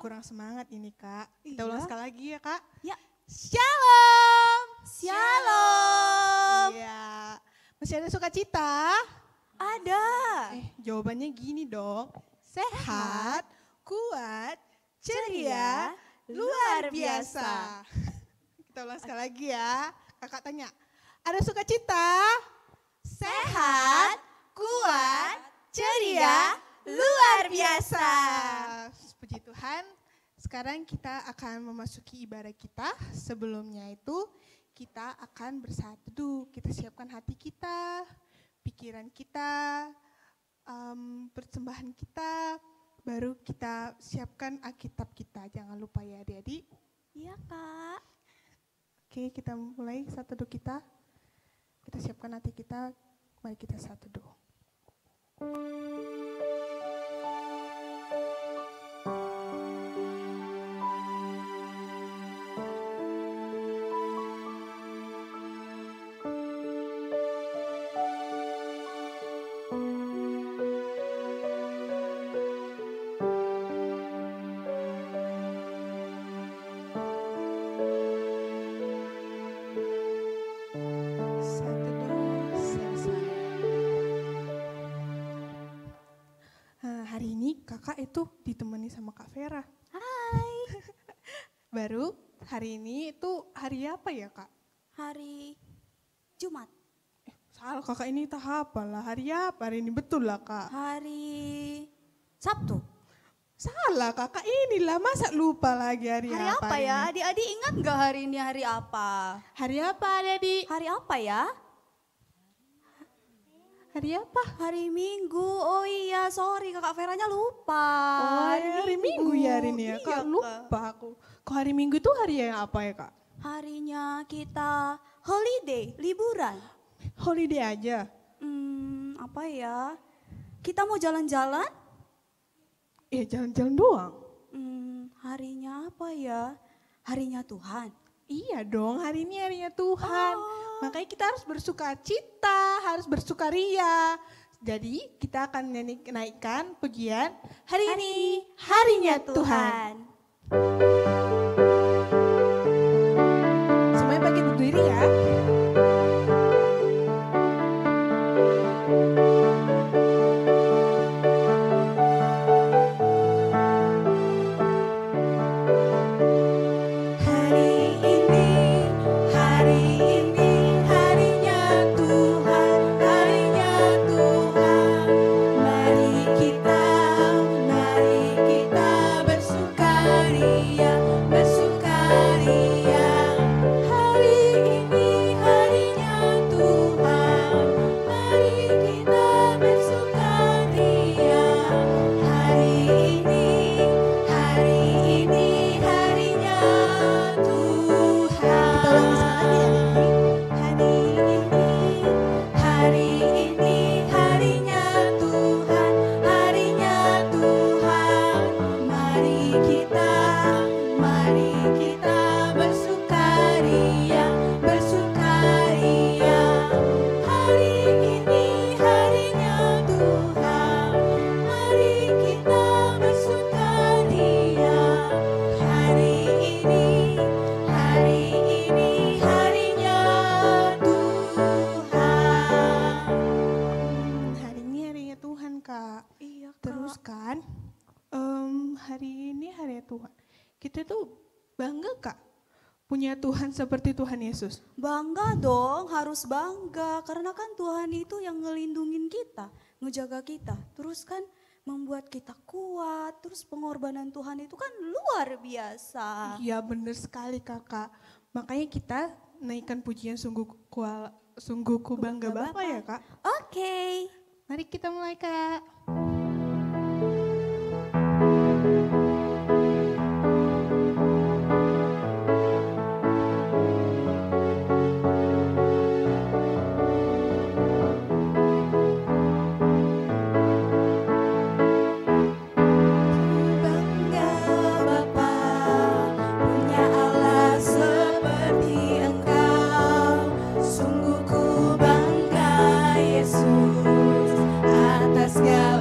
kurang semangat ini Kak. Kita Iya. ulang sekali lagi ya Kak. Ya. Shalom. Shalom. Iya. Masih ada sukacita? Ada. Jawabannya gini dong. Sehat, kuat, ceria, luar biasa. Kita ulang sekali lagi ya. Kakak tanya, ada sukacita? Sehat, kuat, ceria, luar biasa. Puji Tuhan, sekarang kita akan memasuki ibadah kita. Sebelumnya itu kita akan bersatu. Kita siapkan hati kita, pikiran kita, persembahan kita. Baru kita siapkan Alkitab kita. Jangan lupa ya adik-adik. Iya Kak. Oke, kita mulai satu doa kita. Kita siapkan hati kita. Mari kita satu doa. Hari ini kakak itu ditemani sama Kak Vera. Hai. Baru hari ini itu hari apa ya Kak? Hari Jumat. Salah kakak ini tak hafal lah. Hari apa hari ini? Betul lah Kak. Hari Sabtu. Salah kakak inilah, masa lupa lagi hari Hari apa hari ya? ini? Adik-adik ingat gak hari ini hari apa? Hari apa adik? Hari apa ya? Hari apa? Hari Minggu. Oh iya, sorry Kakak Veranya lupa. Oh, hari Minggu ya hari ini ya. Iya, Kak lupa aku. Kok hari Minggu itu hari yang apa ya Kak? Harinya kita holiday, liburan. Holiday aja. Apa ya? Kita mau jalan-jalan? Ya jalan-jalan doang. Harinya apa ya? Harinya Tuhan. Iya dong, hari ini harinya Tuhan. Oh. Makanya kita harus bersuka cita, harus bersukaria. Jadi kita akan naikkan pujian hari ini harinya Tuhan. Semuanya bagi berdiri ya. Kita tuh bangga Kak punya Tuhan seperti Tuhan Yesus. Bangga dong, harus bangga. Karena kan Tuhan itu yang ngelindungin kita, ngejaga kita. Terus kan membuat kita kuat. Terus pengorbanan Tuhan itu kan luar biasa. Iya benar sekali Kakak. Makanya kita naikkan pujian sungguh ku bangga Bapa ya Kak. Oke. Mari kita mulai Kak. Sungguh ku bangga Yesus atas segala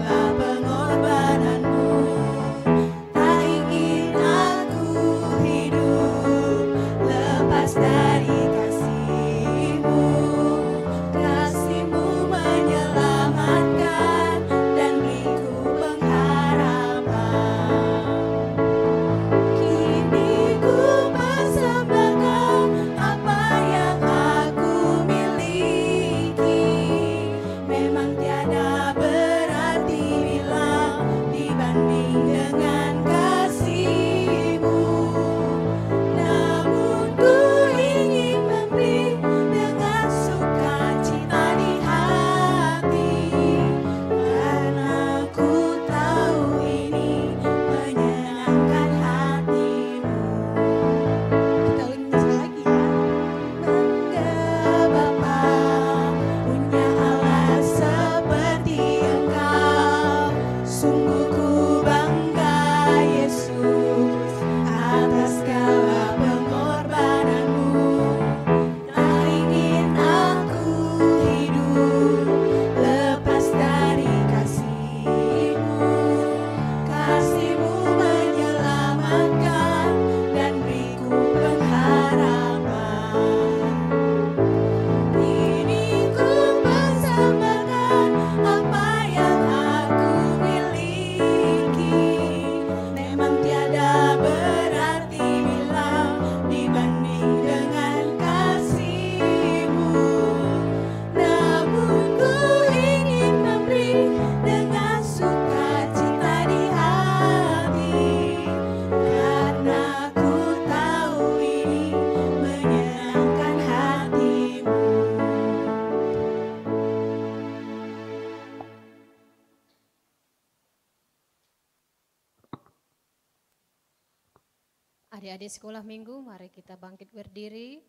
Adik-adik sekolah minggu, mari kita bangkit berdiri.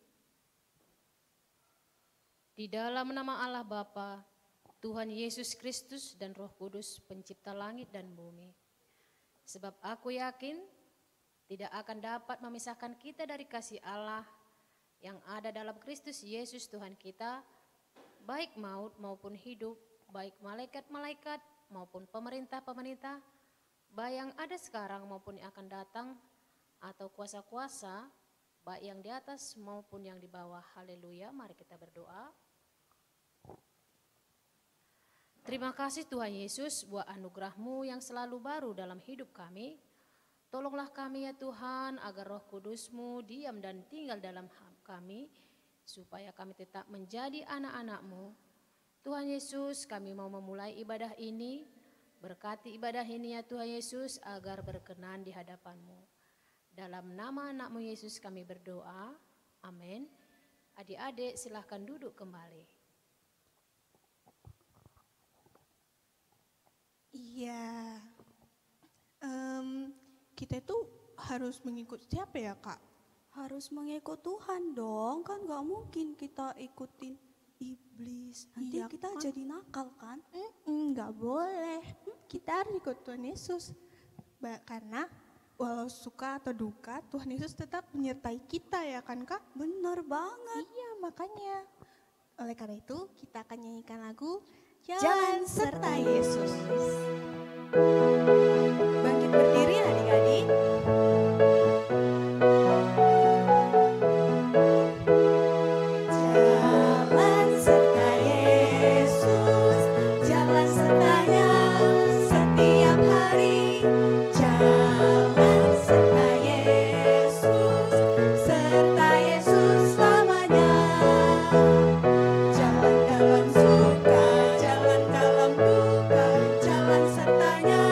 Di dalam nama Allah Bapa, Tuhan Yesus Kristus dan Roh Kudus, pencipta langit dan bumi. Sebab aku yakin tidak akan dapat memisahkan kita dari kasih Allah yang ada dalam Kristus Yesus Tuhan kita, baik maut maupun hidup, baik malaikat-malaikat maupun pemerintah-pemerintah, baik yang ada sekarang maupun yang akan datang, atau kuasa-kuasa, baik yang di atas maupun yang di bawah. Haleluya, mari kita berdoa. Terima kasih Tuhan Yesus buat anugerah-Mu yang selalu baru dalam hidup kami. Tolonglah kami ya Tuhan agar Roh Kudus-Mu diam dan tinggal dalam kami, supaya kami tetap menjadi anak-anak-Mu. Tuhan Yesus, kami mau memulai ibadah ini, berkati ibadah ini ya Tuhan Yesus agar berkenan di hadapan-Mu. Dalam nama anak-Mu Yesus kami berdoa, amin. Adik-adik silahkan duduk kembali. Iya, kita itu harus mengikut siapa ya Kak? Harus mengikut Tuhan dong, kan gak mungkin kita ikutin iblis. Nanti Iya kita kan? jadi nakal kan? Nggak boleh, kita harus ikut Tuhan Yesus. Karena walau suka atau duka, Tuhan Yesus tetap menyertai kita ya kan Kak? Bener banget. Iya, makanya. Oleh karena itu, kita akan nyanyikan lagu Jalan serta Yesus. Bangkit berdiri adik-adik. Jalan serta Yesus, jalan sertanya setiap hari. Jalan serta Yesus selamanya. Jalan dalam suka, jalan dalam duka, jalan sertanya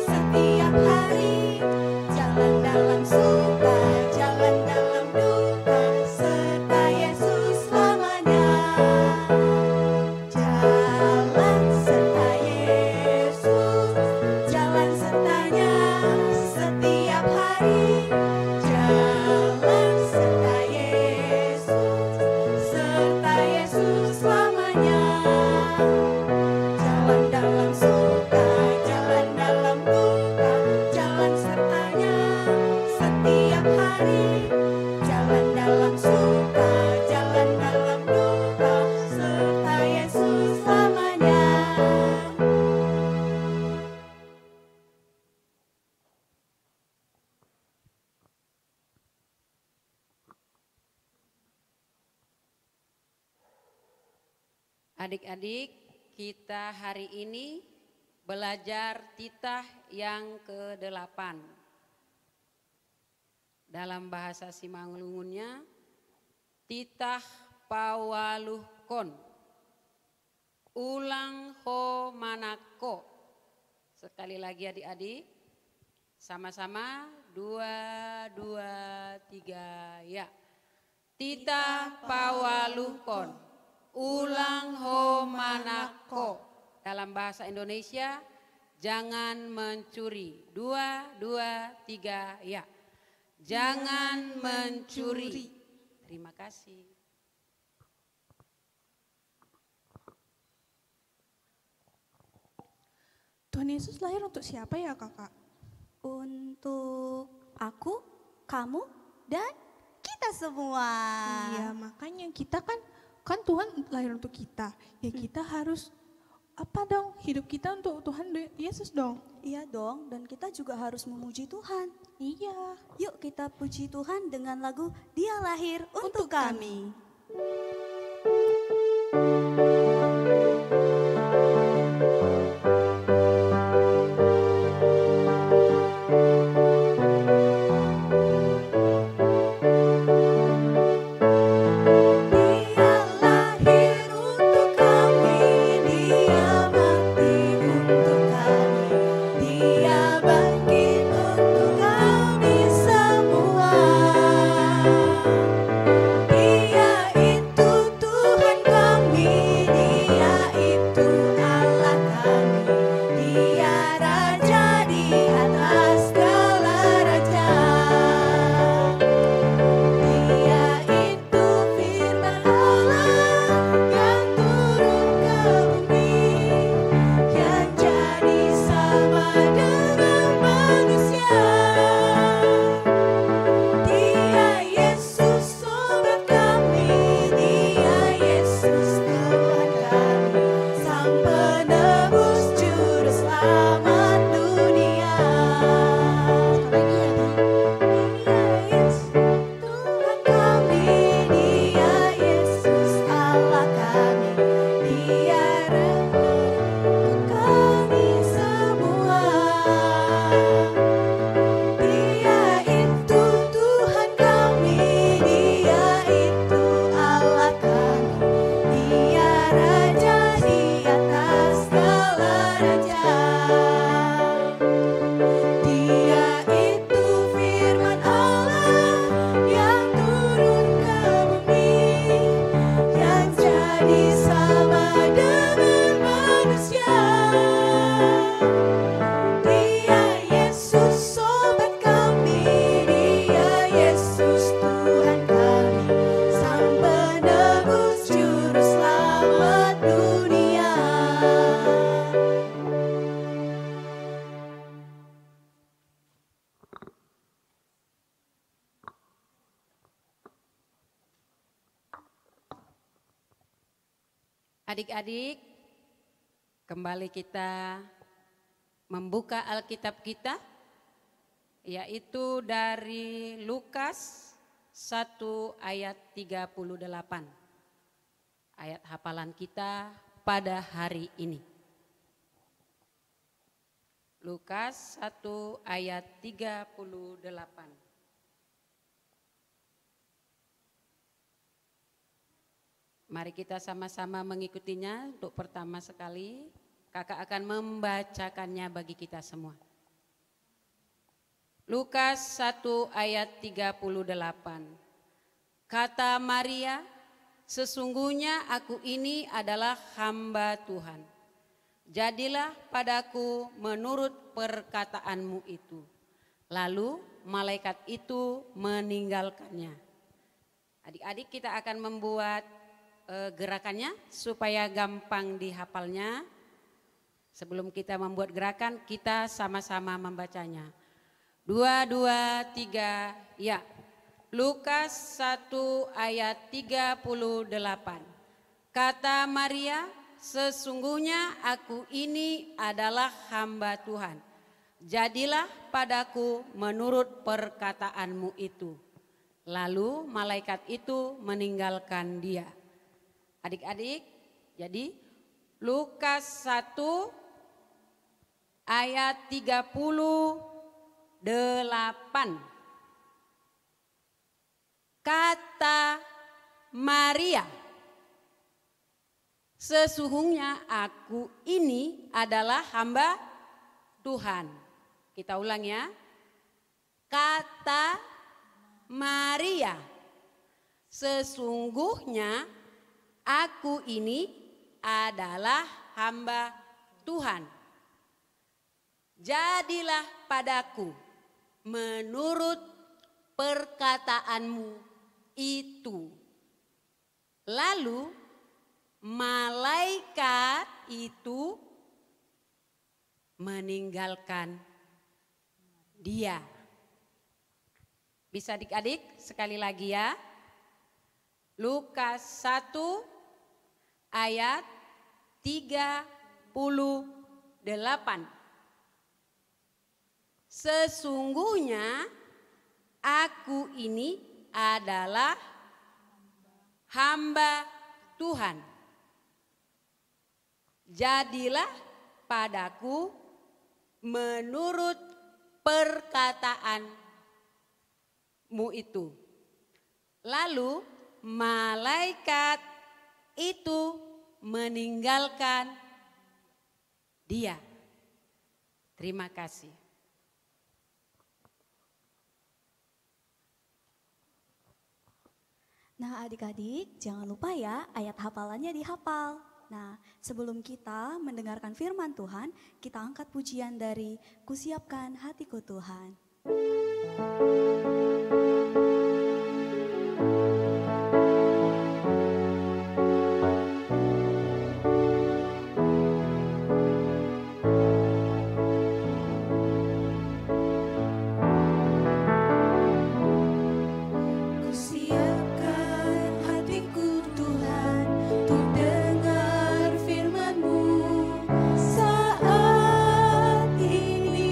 setiap hari. Jalan dalam suka, jalan dalam duka, serta Yesus selamanya. Jalan serta Yesus, jalan sertanya setiap hari. Jalan serta Yesus selamanya. Jalan dalam suka, jalan dalam duka, jalan sertanya setiap hari. Jalan dalam suka, jalan dalam duka, serta Yesus selamanya. Adik-adik, kita hari ini belajar titah yang ke-8. Dalam bahasa Simalungunnya, titah pawaluhkon, ulang ho manako. Sekali lagi adik-adik, sama-sama 2, 2, 3, ya. Titah pawaluhkon, ulang ho manako. Dalam bahasa Indonesia, jangan mencuri. 2, 2, 3, ya. Jangan mencuri. Terima kasih. Tuhan Yesus lahir untuk siapa ya Kakak? Untuk aku, kamu, dan kita semua. Iya, makanya kita kan Tuhan lahir untuk kita. Ya kita harus apa dong? Hidup kita untuk Tuhan Yesus dong. Iya dong, dan kita juga harus memuji Tuhan. Iya. Yuk kita puji Tuhan dengan lagu Dia Lahir Untuk Kami. Dia itu Tuhan kami. Adik-adik, kembali kita membuka Alkitab kita, yaitu dari Lukas 1 ayat 38. Ayat hafalan kita pada hari ini. Lukas 1 ayat 38. Mari kita sama-sama mengikutinya. Untuk pertama sekali, kakak akan membacakannya bagi kita semua. Lukas 1 ayat 38. Kata Maria, sesungguhnya aku ini adalah hamba Tuhan. Jadilah padaku menurut perkataanmu itu. Lalu malaikat itu meninggalkannya. Adik-adik, kita akan membuat gerakannya supaya gampang dihafalnya. Sebelum kita membuat gerakan, kita sama-sama membacanya. 2, 2, 3, ya. Lukas 1 ayat 38. Kata Maria, sesungguhnya aku ini adalah hamba Tuhan. Jadilah padaku menurut perkataanmu itu. Lalu malaikat itu meninggalkan dia. Adik-adik, jadi Lukas 1 ayat 38. Kata Maria, sesungguhnya aku ini adalah hamba Tuhan. Kita ulang ya. Kata Maria, sesungguhnya aku ini adalah hamba Tuhan. Jadilah padaku menurut perkataanmu itu. Lalu malaikat itu meninggalkan dia. Bisa adik-adik sekali lagi ya. Lukas 1 ayat 38. Sesungguhnya aku ini adalah hamba Tuhan. Jadilah padaku menurut perkataanmu itu. Lalu malaikat itu meninggalkan dia. Terima kasih. Nah adik-adik, jangan lupa ya ayat hafalannya dihafal. Nah sebelum kita mendengarkan firman Tuhan, kita angkat pujian dari Kusiapkan Hatiku Tuhan. Saat ini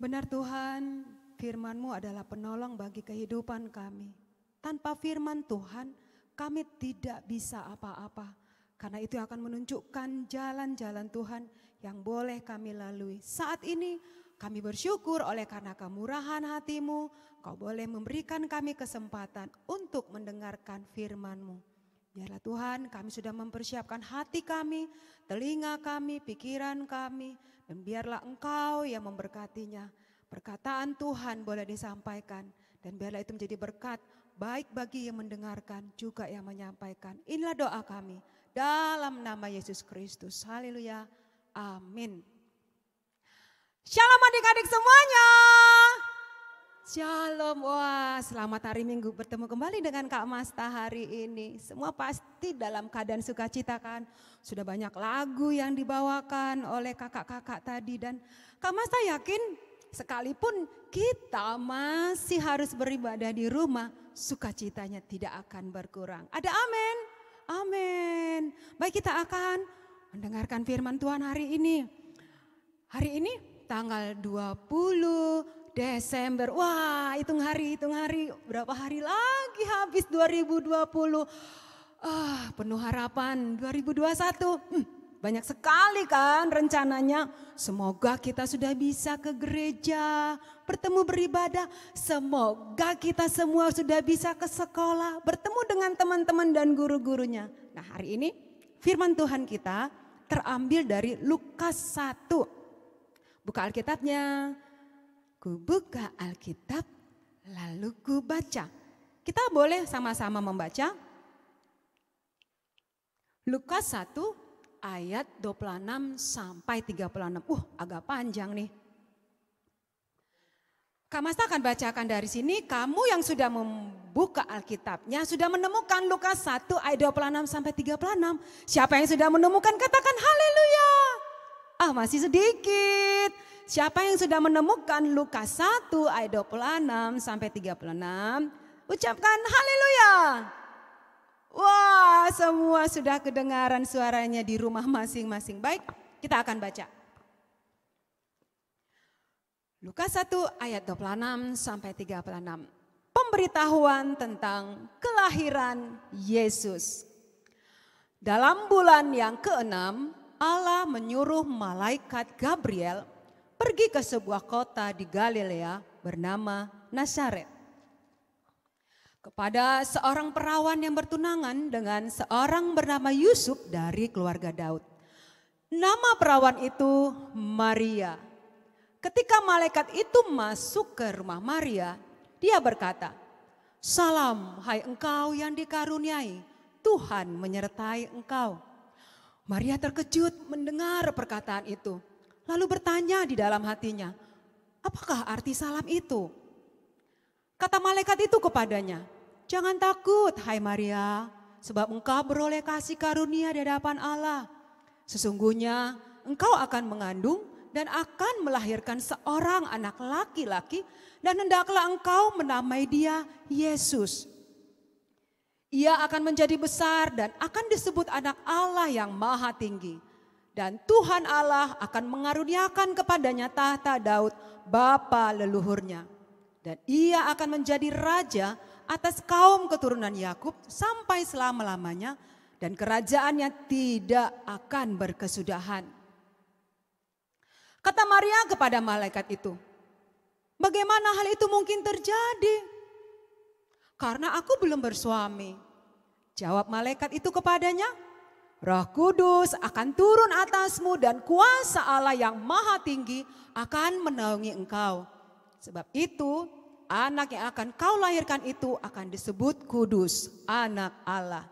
Benar Tuhan, firman-Mu adalah penolong bagi kehidupan kami. Tanpa firman Tuhan, kami tidak bisa apa-apa. Karena itu akan menunjukkan jalan-jalan Tuhan yang boleh kami lalui. Saat ini kami bersyukur oleh karena kemurahan hati-Mu, Kau boleh memberikan kami kesempatan untuk mendengarkan firman-Mu. Biarlah Tuhan, kami sudah mempersiapkan hati kami, telinga kami, pikiran kami, dan biarlah Engkau yang memberkatinya. Perkataan Tuhan boleh disampaikan, dan biarlah itu menjadi berkat, baik bagi yang mendengarkan, juga yang menyampaikan. Inilah doa kami, dalam nama Yesus Kristus. Haleluya, amin. Shalom adik-adik semuanya. Shalom, wah selamat hari Minggu bertemu kembali dengan Kak Masta hari ini. Semua pasti dalam keadaan sukacita kan. Sudah banyak lagu yang dibawakan oleh kakak-kakak tadi. Dan Kak Masta yakin sekalipun kita masih harus beribadah di rumah, sukacitanya tidak akan berkurang. Ada amin? Amin. Baik, kita akan mendengarkan firman Tuhan hari ini. Hari ini tanggal 20 Desember, wah hitung hari, berapa hari lagi habis 2020. Penuh harapan 2021, banyak sekali kan rencananya. Semoga kita sudah bisa ke gereja, bertemu beribadah. Semoga kita semua sudah bisa ke sekolah, bertemu dengan teman-teman dan guru-gurunya. Nah hari ini firman Tuhan kita terambil dari Lukas 1. Buka Alkitabnya. Ku buka Alkitab, lalu ku baca. Kita boleh sama-sama membaca. Lukas 1 ayat 26 sampai 36. Agak panjang nih. Kak Masta akan bacakan dari sini. Kamu yang sudah membuka Alkitabnya, sudah menemukan Lukas 1 ayat 26 sampai 36. Siapa yang sudah menemukan katakan haleluya. Masih sedikit. Siapa yang sudah menemukan Lukas 1 ayat 26 sampai 36, ucapkan haleluya. Wah, semua sudah kedengaran suaranya di rumah masing-masing. Baik, kita akan baca. Lukas 1 ayat 26 sampai 36. Pemberitahuan tentang kelahiran Yesus. Dalam bulan yang ke-6, Allah menyuruh malaikat Gabriel pergi ke sebuah kota di Galilea bernama Nazaret. Kepada seorang perawan yang bertunangan dengan seorang bernama Yusuf dari keluarga Daud. Nama perawan itu Maria. Ketika malaikat itu masuk ke rumah Maria, dia berkata, "Salam, hai engkau yang dikaruniai, Tuhan menyertai engkau." Maria terkejut mendengar perkataan itu. Lalu bertanya di dalam hatinya, apakah arti salam itu? Kata malaikat itu kepadanya, jangan takut hai Maria, sebab engkau beroleh kasih karunia di hadapan Allah. Sesungguhnya engkau akan mengandung dan akan melahirkan seorang anak laki-laki dan hendaklah engkau menamai dia Yesus. Ia akan menjadi besar dan akan disebut anak Allah yang maha tinggi. Dan Tuhan Allah akan mengaruniakan kepadanya tahta Daud, bapa leluhurnya. Dan ia akan menjadi raja atas kaum keturunan Yakub sampai selama-lamanya. Dan kerajaannya tidak akan berkesudahan. Kata Maria kepada malaikat itu, bagaimana hal itu mungkin terjadi? Karena aku belum bersuami. Jawab malaikat itu kepadanya, Roh Kudus akan turun atasmu dan kuasa Allah yang maha tinggi akan menaungi engkau. Sebab itu anak yang akan kau lahirkan itu akan disebut kudus, anak Allah.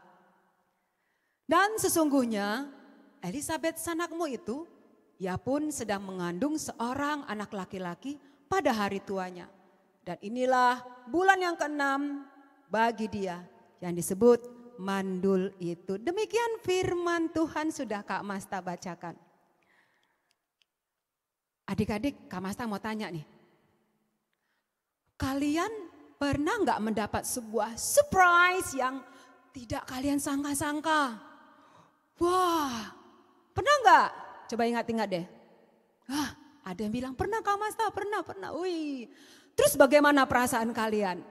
Dan sesungguhnya Elisabet sanakmu itu, ia pun sedang mengandung seorang anak laki-laki pada hari tuanya. Dan inilah bulan yang ke-6 bagi dia yang disebut mandul itu. Demikian firman Tuhan sudah Kak Masta bacakan. Adik-adik, Kak Masta mau tanya nih. Kalian pernah nggak mendapat sebuah surprise yang tidak kalian sangka-sangka? Wah, pernah nggak? Coba ingat-ingat deh. ada yang bilang, pernah Kak Masta, pernah. Wih, terus bagaimana perasaan kalian?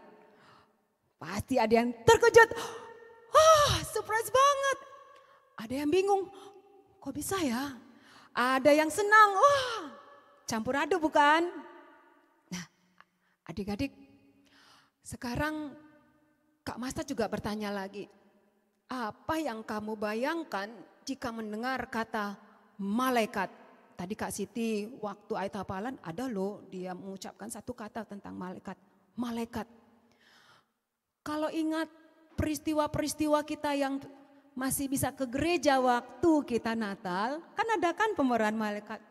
Pasti ada yang terkejut. Surprise banget. Ada yang bingung, kok bisa ya? Ada yang senang, campur aduk bukan? Nah, adik-adik, sekarang Kak Masta juga bertanya lagi. Apa yang kamu bayangkan jika mendengar kata malaikat? Tadi Kak Siti waktu ayat hafalan ada loh dia mengucapkan satu kata tentang malaikat. Malaikat. Kalau ingat peristiwa-peristiwa kita yang masih bisa ke gereja waktu kita Natal, kan ada kan pemeran malaikat.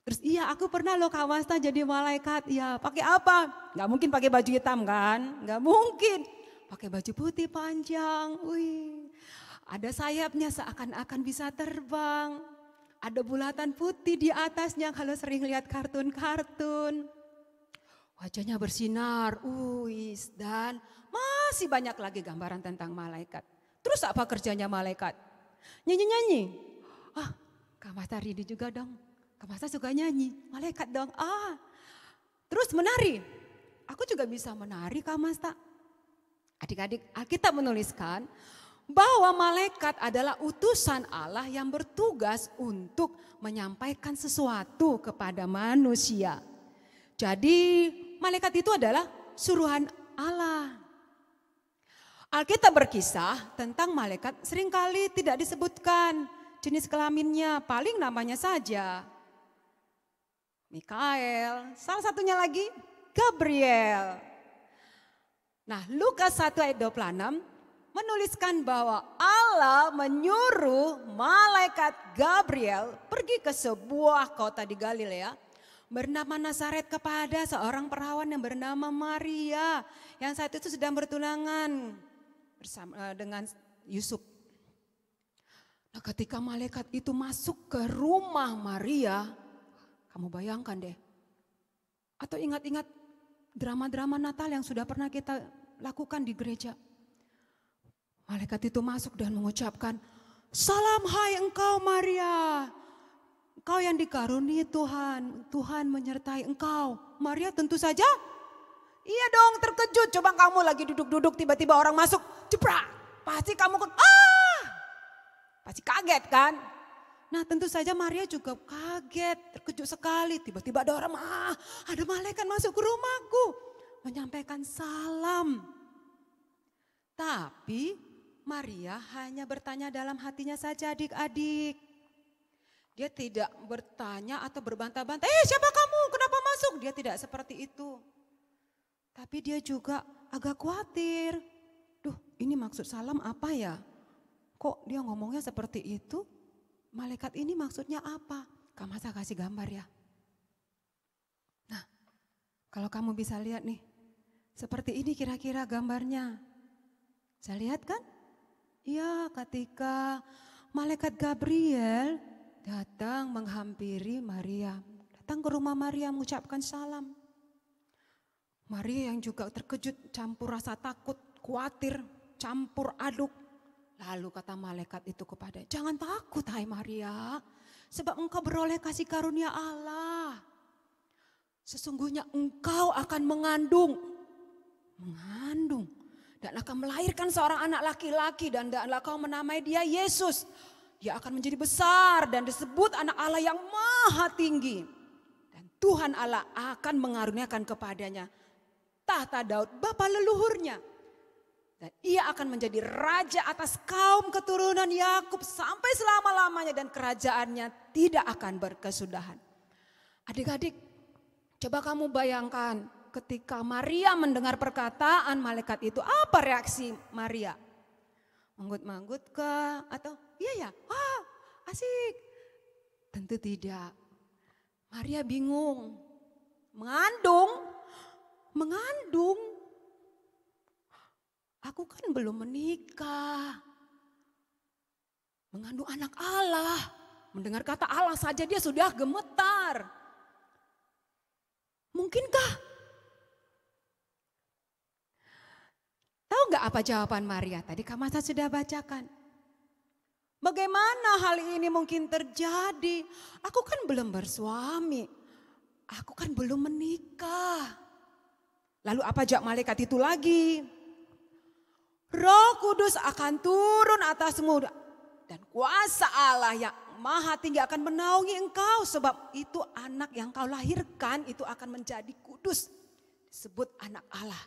Terus iya aku pernah loh Kak Masta jadi malaikat. Ya pakai apa? Gak mungkin pakai baju hitam kan? Gak mungkin. Pakai baju putih panjang. Wih, ada sayapnya seakan-akan bisa terbang. Ada bulatan putih di atasnya kalau sering lihat kartun-kartun. Wajahnya bersinar, dan masih banyak lagi gambaran tentang malaikat. Terus apa kerjanya malaikat? Nyanyi-nyanyi. Kak Masta Ridi juga dong. Kak Masta suka nyanyi, malaikat dong. Terus menari. Aku juga bisa menari Kak Masta. Adik-adik, Alkitab menuliskan bahwa malaikat adalah utusan Allah yang bertugas untuk menyampaikan sesuatu kepada manusia. Jadi malaikat itu adalah suruhan Allah. Alkitab berkisah tentang malaikat seringkali tidak disebutkan jenis kelaminnya, paling namanya saja. Mikael, salah satunya lagi Gabriel. Nah, Lukas 1 ayat 26 menuliskan bahwa Allah menyuruh malaikat Gabriel pergi ke sebuah kota di Galilea bernama Nazaret kepada seorang perawan yang bernama Maria yang saat itu sedang bertunangan bersama dengan Yusuf. Nah, ketika malaikat itu masuk ke rumah Maria, kamu bayangkan deh. Atau ingat-ingat drama-drama Natal yang sudah pernah kita lakukan di gereja. Malaikat itu masuk dan mengucapkan, "Salam hai engkau Maria, engkau yang dikaruniai Tuhan, Tuhan menyertai engkau." Maria tentu saja, iya dong terkejut. Coba kamu lagi duduk-duduk tiba-tiba orang masuk, jeprak. Pasti kamu pasti kaget kan? Nah tentu saja Maria juga kaget, terkejut sekali. Tiba-tiba ada orang, ada malaikat masuk ke rumahku, menyampaikan salam. Tapi Maria hanya bertanya dalam hatinya saja adik-adik. Dia tidak bertanya atau berbantah-bantah, siapa kamu, kenapa masuk? Dia tidak seperti itu. Tapi dia juga agak khawatir. Duh, ini maksud salam apa ya? Kok dia ngomongnya seperti itu? Malaikat ini maksudnya apa? Kak Masta kasih gambar ya. Nah, kalau kamu bisa lihat nih, seperti ini kira-kira gambarnya. Saya lihat kan? Ya, ketika malaikat Gabriel datang menghampiri Maria. Datang ke rumah Maria mengucapkan salam. Maria yang juga terkejut, campur rasa takut, khawatir, campur aduk. Lalu kata malaikat itu kepada, "Jangan takut hai Maria, sebab engkau beroleh kasih karunia Allah. Sesungguhnya engkau akan mengandung dan akan melahirkan seorang anak laki-laki dan kau menamai dia Yesus. Dia akan menjadi besar dan disebut anak Allah yang maha tinggi. Dan Tuhan Allah akan mengaruniakan kepadanya tahta Daud bapa leluhurnya. Dan ia akan menjadi raja atas kaum keturunan Yakub sampai selama-lamanya dan kerajaannya tidak akan berkesudahan." Adik-adik, coba kamu bayangkan ketika Maria mendengar perkataan malaikat itu, apa reaksi Maria? Manggut-manggut kah? Atau iya ya, wah asik? Tentu tidak. Maria bingung. Mengandung. Aku kan belum menikah. Mengandung anak Allah. Mendengar kata Allah saja dia sudah gemetar. Mungkinkah? Tahu nggak apa jawaban Maria? Tadi Kak Masta sudah bacakan. Bagaimana hal ini mungkin terjadi? Aku kan belum bersuami. Aku kan belum menikah. Lalu apa jawab malaikat itu lagi? Roh Kudus akan turun atasmu dan kuasa Allah yang Maha Tinggi akan menaungi engkau, sebab itu anak yang kau lahirkan itu akan menjadi kudus, disebut anak Allah.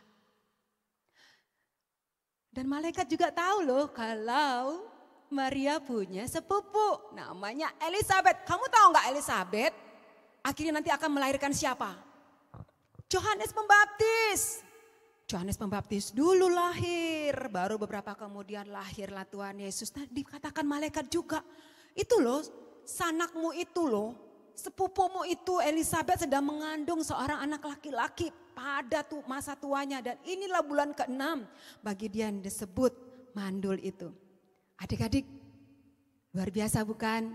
Dan malaikat juga tahu loh kalau Maria punya sepupu namanya Elizabeth. Kamu tahu nggak Elizabeth akhirnya nanti akan melahirkan siapa? Yohanes Pembaptis. Yohanes Pembaptis dulu lahir, baru beberapa kemudian lahirlah Tuhan Yesus. Nah, dikatakan malaikat juga, itu loh sanakmu itu loh, sepupumu itu Elizabeth sedang mengandung seorang anak laki-laki pada masa tuanya. Dan inilah bulan ke-6 bagi dia yang disebut mandul itu. Adik-adik, luar biasa bukan?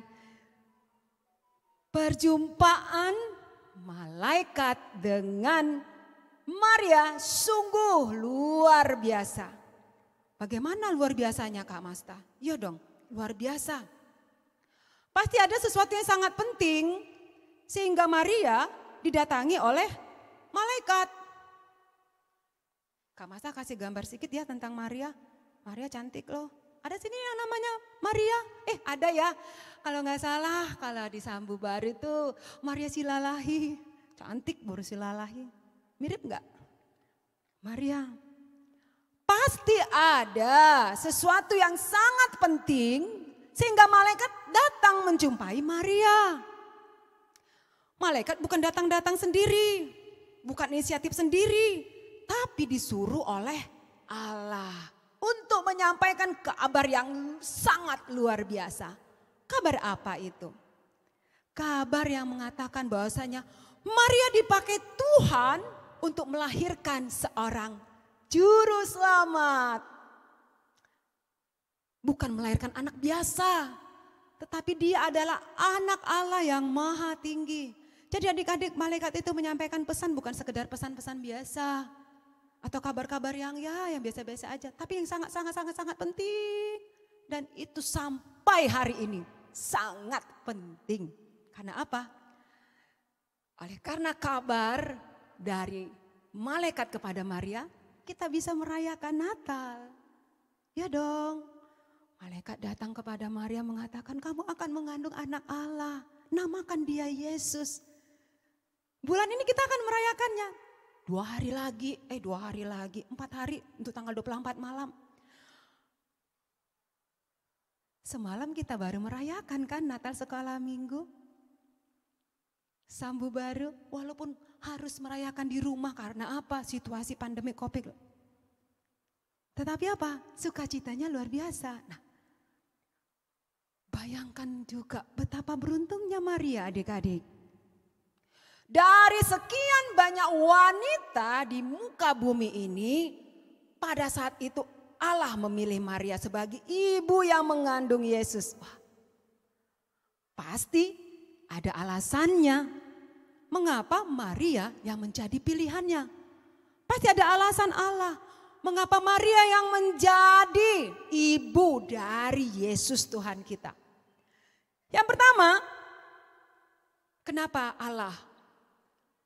Perjumpaan malaikat dengan Maria sungguh luar biasa. Bagaimana luar biasanya Kak Masta? Iya dong, luar biasa. Pasti ada sesuatu yang sangat penting sehingga Maria didatangi oleh malaikat. Kak Masta kasih gambar sedikit ya tentang Maria. Maria cantik loh. Ada sini yang namanya Maria. Ada ya. Kalau nggak salah kalau di Sambu Baru itu Maria Silalahi. Cantik baru Silalahi. Mirip nggak? Maria. Pasti ada sesuatu yang sangat penting sehingga malaikat datang menjumpai Maria. Malaikat bukan datang-datang sendiri, bukan inisiatif sendiri, tapi disuruh oleh Allah untuk menyampaikan kabar yang sangat luar biasa. Kabar apa itu? Kabar yang mengatakan bahwasanya Maria dipakai Tuhan untuk melahirkan seorang juru selamat. Bukan melahirkan anak biasa, tetapi dia adalah anak Allah yang maha tinggi. Jadi adik-adik, malaikat itu menyampaikan pesan bukan sekedar pesan-pesan biasa. Atau kabar-kabar yang biasa-biasa aja. Tapi yang sangat penting. Dan itu sampai hari ini sangat penting. Karena apa? Oleh karena kabar dari malaikat kepada Maria, kita bisa merayakan Natal. Ya dong. Malaikat datang kepada Maria mengatakan, kamu akan mengandung anak Allah. Namakan dia Yesus. Bulan ini kita akan merayakannya. 2 hari lagi, 4 hari untuk tanggal 24 malam. Semalam kita baru merayakan kan Natal sekolah minggu. Sambu Baru, walaupun harus merayakan di rumah karena apa? Situasi pandemi COVID. Tetapi apa? Sukacitanya luar biasa. Nah, bayangkan juga betapa beruntungnya Maria adik-adik. Dari sekian banyak wanita di muka bumi ini, pada saat itu Allah memilih Maria sebagai ibu yang mengandung Yesus. Wah, pasti ada alasannya. Mengapa Maria yang menjadi pilihannya? Pasti ada alasan Allah. Mengapa Maria yang menjadi ibu dari Yesus Tuhan kita? Yang pertama, kenapa Allah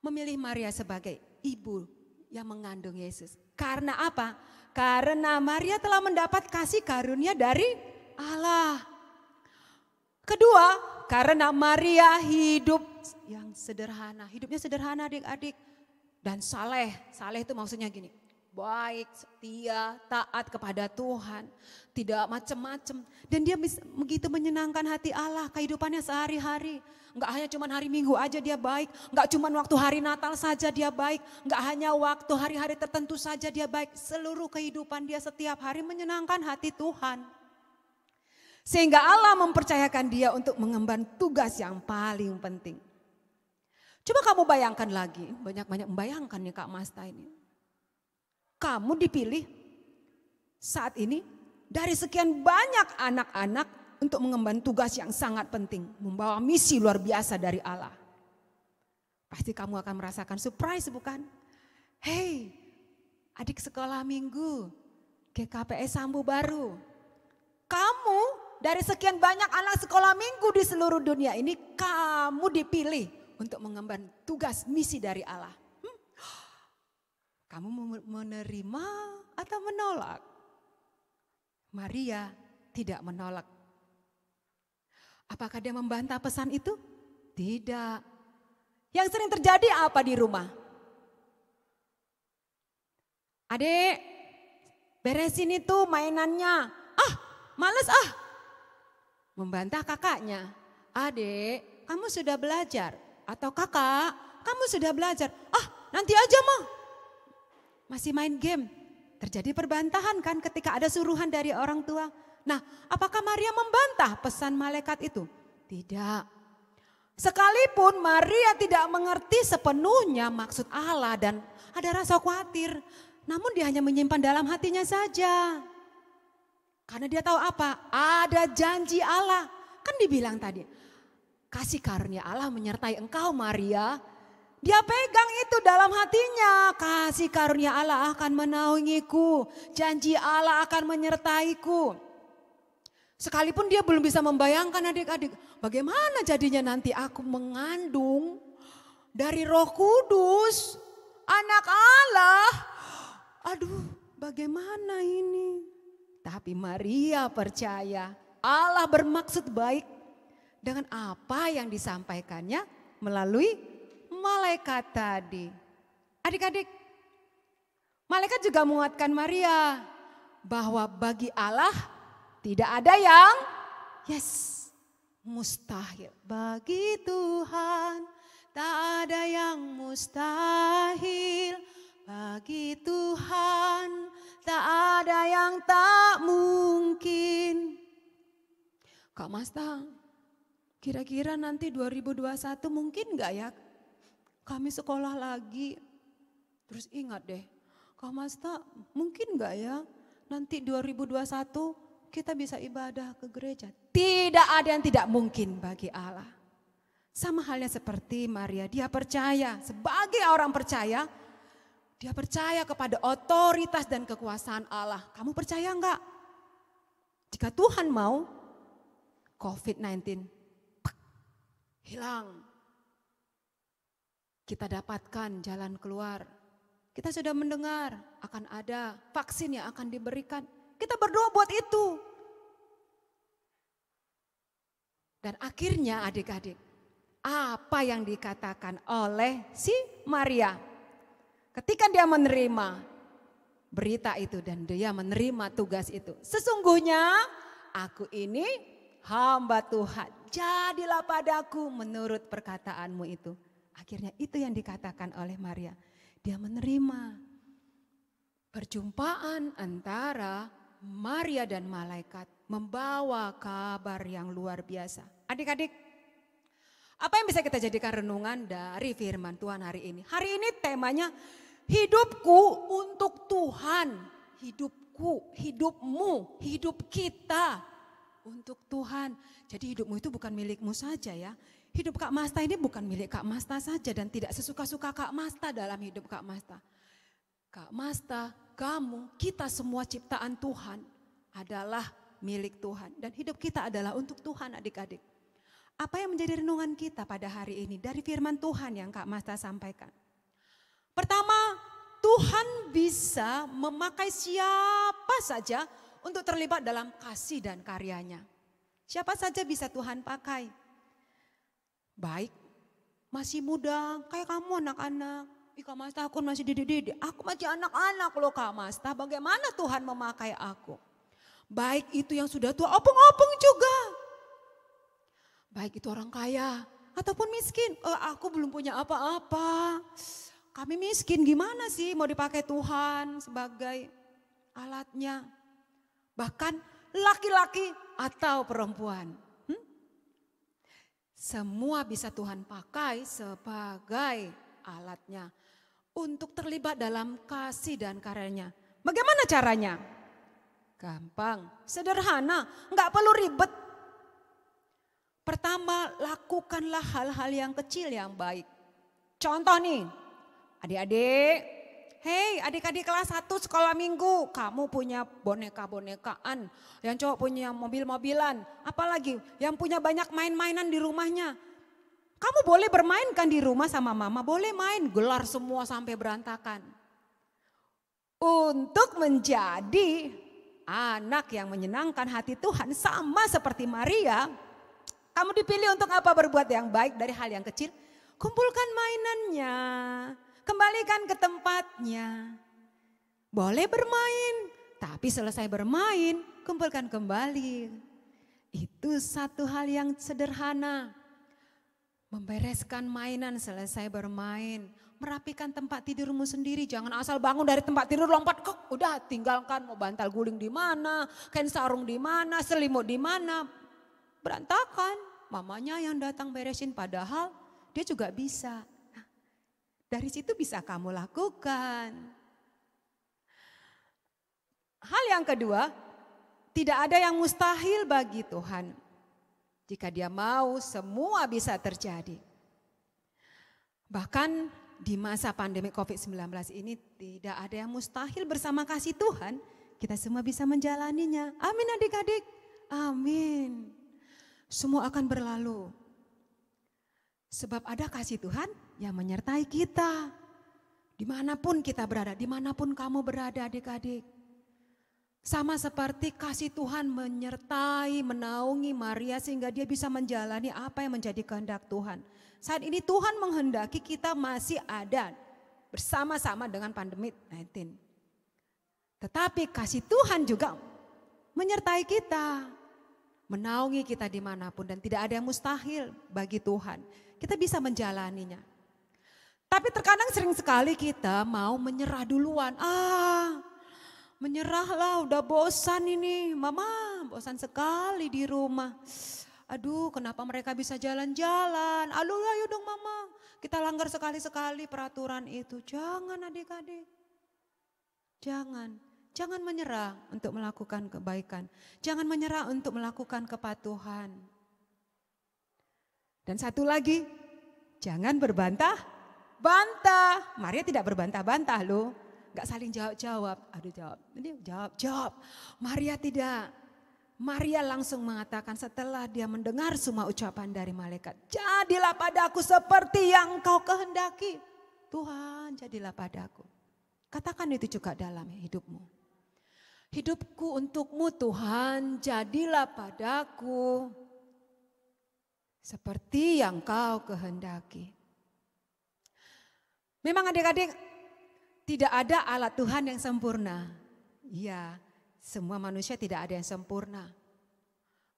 memilih Maria sebagai ibu yang mengandung Yesus? Karena apa? Karena Maria telah mendapat kasih karunia dari Allah. Kedua, karena Maria hidup yang sederhana. Hidupnya sederhana adik-adik. Dan saleh. Saleh itu maksudnya gini. Baik, setia, taat kepada Tuhan. Tidak macam-macam. Dan dia begitu menyenangkan hati Allah. Kehidupannya sehari-hari. Enggak hanya cuma hari Minggu aja dia baik. Enggak cuma waktu hari Natal saja dia baik. Enggak hanya waktu hari-hari tertentu saja dia baik. Seluruh kehidupan dia setiap hari menyenangkan hati Tuhan. Sehingga Allah mempercayakan dia untuk mengemban tugas yang paling penting. Coba kamu bayangkan lagi. Banyak-banyak membayangkan nih Kak Masta ini. Kamu dipilih saat ini dari sekian banyak anak-anak untuk mengemban tugas yang sangat penting. Membawa misi luar biasa dari Allah. Pasti kamu akan merasakan surprise bukan? Hei, adik sekolah minggu, GKPS Sambu Baru. Kamu dari sekian banyak anak sekolah minggu di seluruh dunia ini, kamu dipilih untuk mengemban tugas misi dari Allah. Kamu menerima atau menolak? Maria tidak menolak. Apakah dia membantah pesan itu? Tidak. Yang sering terjadi apa di rumah? Adik, beresin itu mainannya. Males ah. Membantah kakaknya. Adik, kamu sudah belajar. Atau kakak, kamu sudah belajar. Nanti aja mah. Masih main game. Terjadi perbantahan kan ketika ada suruhan dari orang tua. Nah, apakah Maria membantah pesan malaikat itu? Tidak. Sekalipun Maria tidak mengerti sepenuhnya maksud Allah dan ada rasa khawatir. Namun dia hanya menyimpan dalam hatinya saja. Karena dia tahu apa? Ada janji Allah. Kan dibilang tadi, kasih karunia Allah menyertai engkau Maria. Dia pegang itu dalam hatinya. Kasih karunia Allah akan menaungiku. Janji Allah akan menyertaiku. Sekalipun dia belum bisa membayangkan adik-adik. Bagaimana jadinya nanti aku mengandung dari Roh Kudus. Anak Allah. Aduh, bagaimana ini? Tapi Maria percaya Allah bermaksud baik dengan apa yang disampaikannya melalui malaikat tadi. Adik-adik, malaikat juga menguatkan Maria bahwa bagi Allah tidak ada yang mustahil. Bagi Tuhan tak ada yang mustahil. Bagi Tuhan tak ada yang tak mungkin. Kak Masta, kira-kira nanti 2021 mungkin gak ya kami sekolah lagi? Terus ingat deh, Kak Masta mungkin gak ya nanti 2021 kita bisa ibadah ke gereja? Tidak ada yang tidak mungkin bagi Allah. Sama halnya seperti Maria, dia percaya sebagai orang percaya. Dia percaya kepada otoritas dan kekuasaan Allah. Kamu percaya enggak? Jika Tuhan mau, COVID-19 hilang. Kita dapatkan jalan keluar. Kita sudah mendengar akan ada vaksin yang akan diberikan. Kita berdoa buat itu. Dan akhirnya adik-adik, apa yang dikatakan oleh si Maria? Ketika dia menerima berita itu dan dia menerima tugas itu. Sesungguhnya aku ini hamba Tuhan. Jadilah padaku menurut perkataanmu itu. Akhirnya itu yang dikatakan oleh Maria. Dia menerima perjumpaan antara Maria dan malaikat. Membawa kabar yang luar biasa. Adik-adik, apa yang bisa kita jadikan renungan dari firman Tuhan hari ini? Hari ini temanya hidupku untuk Tuhan. Hidupku, hidupmu, hidup kita untuk Tuhan. Jadi hidupmu itu bukan milikmu saja ya. Hidup Kak Masta ini bukan milik Kak Masta saja dan tidak sesuka-suka Kak Masta dalam hidup Kak Masta. Kak Masta, kamu, kita semua ciptaan Tuhan adalah milik Tuhan. Dan hidup kita adalah untuk Tuhan adik-adik. Apa yang menjadi renungan kita pada hari ini dari firman Tuhan yang Kak Masta sampaikan? Pertama, Tuhan bisa memakai siapa saja untuk terlibat dalam kasih dan karyanya. Siapa saja bisa Tuhan pakai. Baik, masih muda, kayak kamu anak-anak. Kak Masta aku masih didik-didik, aku masih anak-anak loh Kak Masta. Bagaimana Tuhan memakai aku? Baik itu yang sudah tua, opung-opung juga. Baik itu orang kaya ataupun miskin. Aku belum punya apa-apa. Kami miskin, gimana sih mau dipakai Tuhan sebagai alatnya? Bahkan laki-laki atau perempuan. Semua bisa Tuhan pakai sebagai alatnya. Untuk terlibat dalam kasih dan karyanya. Bagaimana caranya? Gampang, sederhana, nggak perlu ribet. Pertama, lakukanlah hal-hal yang kecil yang baik. Contoh nih, adik-adik, Hei adik-adik kelas 1 sekolah minggu, kamu punya boneka-bonekaan, yang cowok punya mobil-mobilan, apalagi yang punya banyak main-mainan di rumahnya. Kamu boleh bermain kan di rumah sama mama, boleh main, gelar semua sampai berantakan. Untuk menjadi anak yang menyenangkan hati Tuhan sama seperti Maria, kamu dipilih untuk apa? Berbuat yang baik dari hal yang kecil. Kumpulkan mainannya, kembalikan ke tempatnya. Boleh bermain, tapi selesai bermain, kumpulkan kembali. Itu satu hal yang sederhana. Membereskan mainan selesai bermain. Merapikan tempat tidurmu sendiri. Jangan asal bangun dari tempat tidur lompat. Udah tinggalkan, mau bantal guling di mana, kain sarung di mana, selimut di mana. Berantakan. Mamanya yang datang beresin padahal dia juga bisa. Nah, dari situ bisa kamu lakukan. Hal yang kedua, tidak ada yang mustahil bagi Tuhan. Jika dia mau, semua bisa terjadi. Bahkan di masa pandemi COVID-19 ini tidak ada yang mustahil bersama kasih Tuhan. Kita semua bisa menjalaninya. Amin adik-adik. Amin. Semua akan berlalu. Sebab ada kasih Tuhan yang menyertai kita. Dimanapun kita berada, dimanapun kamu berada adik-adik. Sama seperti kasih Tuhan menyertai, menaungi Maria sehingga dia bisa menjalani apa yang menjadi kehendak Tuhan. Saat ini Tuhan menghendaki kita masih ada bersama-sama dengan pandemi 19. Tetapi kasih Tuhan juga menyertai kita, menaungi kita dimanapun dan tidak ada yang mustahil bagi Tuhan. Kita bisa menjalaninya. Tapi terkadang sering sekali kita mau menyerah duluan. Menyerahlah, udah bosan ini. Mama, bosan sekali di rumah. Aduh, kenapa mereka bisa jalan-jalan? Aduh, ayo dong mama. Kita langgar sekali-sekali peraturan itu. Jangan adik-adik. Jangan menyerah untuk melakukan kebaikan. Jangan menyerah untuk melakukan kepatuhan. Dan satu lagi, jangan berbantah-bantah. Maria tidak berbantah-bantah loh. Gak saling jawab-jawab. Aduh jawab, ini jawab. Maria tidak. Maria langsung mengatakan setelah dia mendengar semua ucapan dari malaikat. Jadilah padaku seperti yang engkau kehendaki. Tuhan jadilah padaku. Katakan itu juga dalam hidupmu. Hidupku untukmu Tuhan, jadilah padaku seperti yang kau kehendaki. Memang adik-adik, tidak ada alat Tuhan yang sempurna. Iya, semua manusia tidak ada yang sempurna.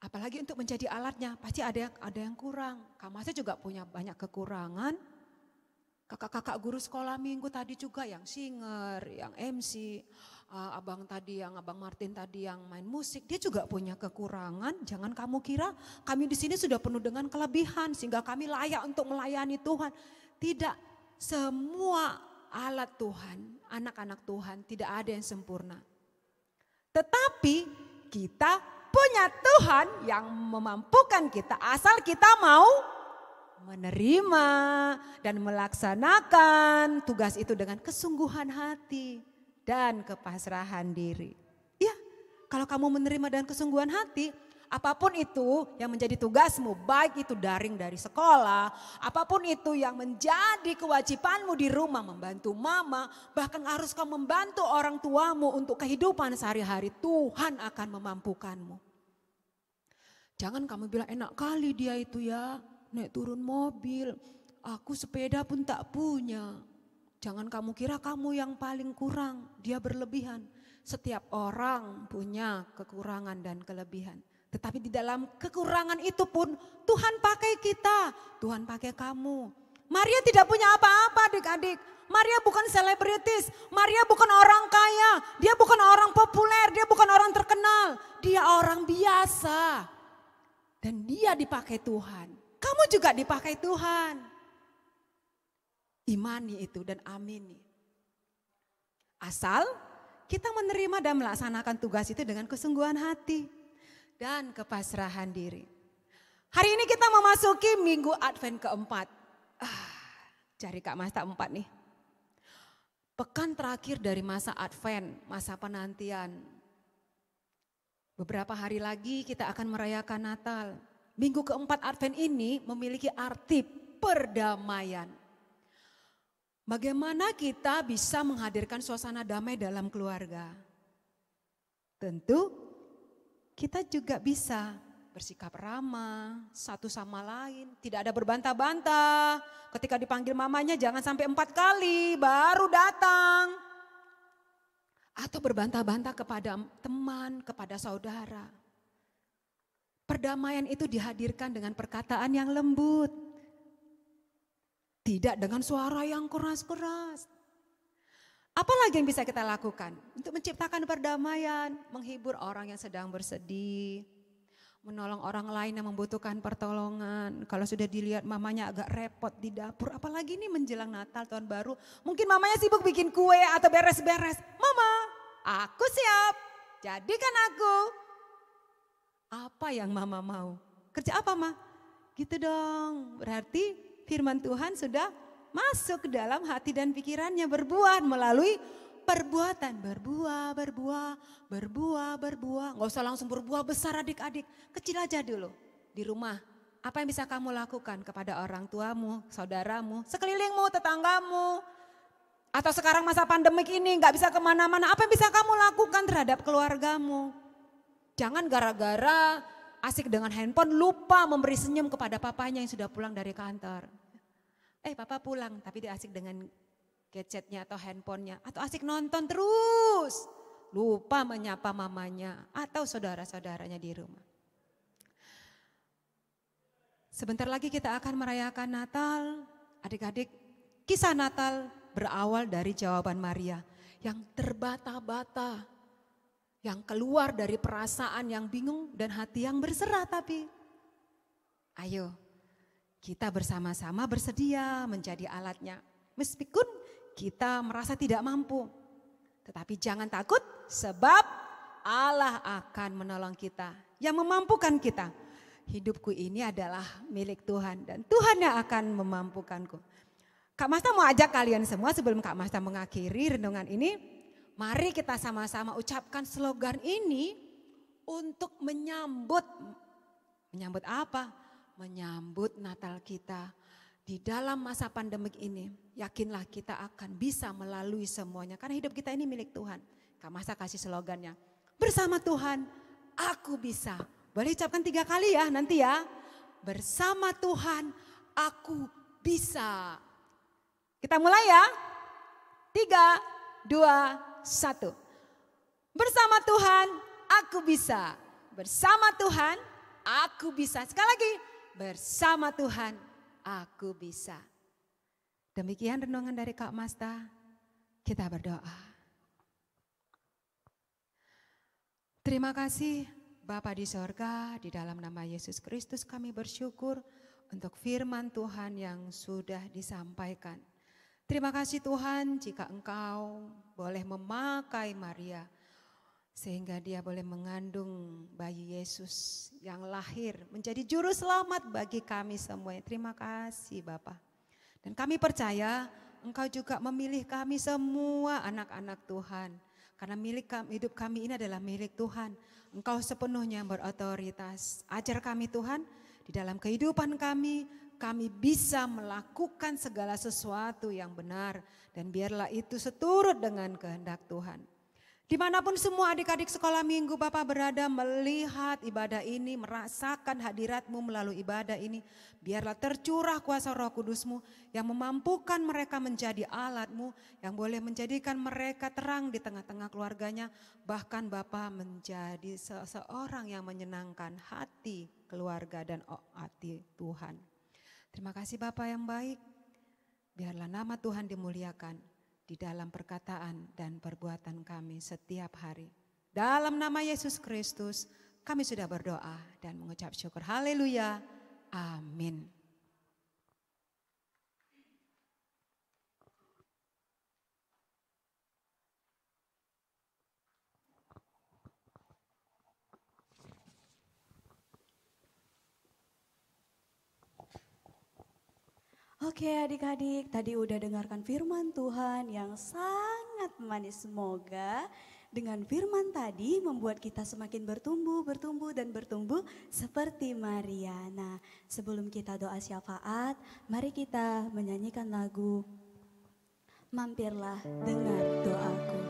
Apalagi untuk menjadi alatnya, pasti ada yang kurang. Kamu saja juga punya banyak kekurangan. Kakak-kakak guru sekolah minggu tadi juga yang singer, yang MC, abang Martin tadi yang main musik, dia juga punya kekurangan. Jangan kamu kira kami di sini sudah penuh dengan kelebihan sehingga kami layak untuk melayani Tuhan. Tidak, semua alat Tuhan, anak-anak Tuhan tidak ada yang sempurna. Tetapi kita punya Tuhan yang memampukan kita asal kita mau menerima dan melaksanakan tugas itu dengan kesungguhan hati dan kepasrahan diri. Ya, kalau kamu menerima dengan kesungguhan hati, apapun itu yang menjadi tugasmu, baik itu daring dari sekolah, apapun itu yang menjadi kewajibanmu di rumah, membantu mama, bahkan harus kamu membantu orang tuamu untuk kehidupan sehari-hari, Tuhan akan memampukanmu. Jangan kamu bilang enak kali dia itu ya, naik turun mobil, aku sepeda pun tak punya. Jangan kamu kira kamu yang paling kurang, dia berlebihan. Setiap orang punya kekurangan dan kelebihan. Tetapi di dalam kekurangan itu pun Tuhan pakai kita, Tuhan pakai kamu. Maria tidak punya apa-apa adik-adik. Maria bukan selebritis, Maria bukan orang kaya, dia bukan orang populer, dia bukan orang terkenal. Dia orang biasa. Dan dia dipakai Tuhan. Kamu juga dipakai Tuhan. Imani itu dan amini. Asal kita menerima dan melaksanakan tugas itu dengan kesungguhan hati dan kepasrahan diri. Hari ini kita memasuki minggu Advent keempat. Cari Kak Mas tak 4 nih. pekan terakhir dari masa Advent, masa penantian. Beberapa hari lagi kita akan merayakan Natal. Minggu keempat Advent ini memiliki arti perdamaian. Bagaimana kita bisa menghadirkan suasana damai dalam keluarga? Tentu kita juga bisa bersikap ramah satu sama lain. Tidak ada berbantah-bantah. Ketika dipanggil mamanya jangan sampai 4 kali baru datang. Atau berbantah-bantah kepada teman, kepada saudara. Perdamaian itu dihadirkan dengan perkataan yang lembut. Tidak dengan suara yang keras-keras. Apalagi yang bisa kita lakukan untuk menciptakan perdamaian, menghibur orang yang sedang bersedih, menolong orang lain yang membutuhkan pertolongan. Kalau sudah dilihat mamanya agak repot di dapur, apalagi ini menjelang Natal tahun baru, mungkin mamanya sibuk bikin kue atau beres-beres. Mama, aku siap, jadikan aku. Apa yang mama mau? Kerja apa ma? Gitu dong, berarti firman Tuhan sudah masuk ke dalam hati dan pikirannya, berbuah melalui perbuatan. Berbuah. Gak usah langsung berbuah besar adik-adik, kecil aja dulu di rumah. Apa yang bisa kamu lakukan kepada orang tuamu, saudaramu, sekelilingmu, tetanggamu. Atau sekarang masa pandemik ini gak bisa kemana-mana, apa yang bisa kamu lakukan terhadap keluargamu? Jangan gara-gara asik dengan handphone lupa memberi senyum kepada papanya yang sudah pulang dari kantor. Papa pulang tapi dia asik dengan gadgetnya atau handphonenya. Atau asik nonton terus. Lupa menyapa mamanya atau saudara-saudaranya di rumah. Sebentar lagi kita akan merayakan Natal. Adik-adik, kisah Natal berawal dari jawaban Maria yang terbata-bata. Yang keluar dari perasaan yang bingung dan hati yang berserah tapi. Ayo kita bersama-sama bersedia menjadi alatnya. Meskipun kita merasa tidak mampu. Tetapi jangan takut sebab Allah akan menolong kita. Yang memampukan kita. Hidupku ini adalah milik Tuhan dan Tuhan yang akan memampukanku. Kak Masta mau ajak kalian semua sebelum Kak Masta mengakhiri renungan ini. Mari kita sama-sama ucapkan slogan ini untuk menyambut apa? Menyambut Natal kita di dalam masa pandemik ini. Yakinlah kita akan bisa melalui semuanya karena hidup kita ini milik Tuhan. Kak Masa kasih slogannya, bersama Tuhan aku bisa. Boleh ucapkan 3 kali ya nanti ya. Bersama Tuhan aku bisa. Kita mulai ya. 3, 2, 1. Bersama Tuhan aku bisa. Bersama Tuhan aku bisa. Sekali lagi. Bersama Tuhan aku bisa. Demikian renungan dari Kak Masta. Kita berdoa. Terima kasih Bapa di sorga, di dalam nama Yesus Kristus kami bersyukur untuk firman Tuhan yang sudah disampaikan. Terima kasih Tuhan jika Engkau boleh memakai Maria sehingga dia boleh mengandung bayi Yesus yang lahir menjadi juru selamat bagi kami semua. Terima kasih Bapa. Dan kami percaya Engkau juga memilih kami semua anak-anak Tuhan. Karena hidup kami ini adalah milik Tuhan. Engkau sepenuhnya berotoritas. Ajar kami Tuhan di dalam kehidupan kami bisa melakukan segala sesuatu yang benar. Dan biarlah itu seturut dengan kehendak Tuhan. Dimanapun semua adik-adik sekolah minggu Bapak berada melihat ibadah ini, merasakan hadirat-Mu melalui ibadah ini. Biarlah tercurah kuasa Roh Kudus-Mu yang memampukan mereka menjadi alat-Mu. Yang boleh menjadikan mereka terang di tengah-tengah keluarganya. Bahkan Bapak menjadi seseorang yang menyenangkan hati keluarga dan hati Tuhan. Terima kasih Bapak yang baik. Biarlah nama Tuhan dimuliakan di dalam perkataan dan perbuatan kami setiap hari. Dalam nama Yesus Kristus kami sudah berdoa dan mengucap syukur. Haleluya. Amin. Oke adik-adik, tadi udah dengarkan firman Tuhan yang sangat manis. Semoga dengan firman tadi membuat kita semakin bertumbuh dan bertumbuh seperti Maria. Nah, sebelum kita doa syafaat, mari kita menyanyikan lagu Mampirlah Dengar Doaku.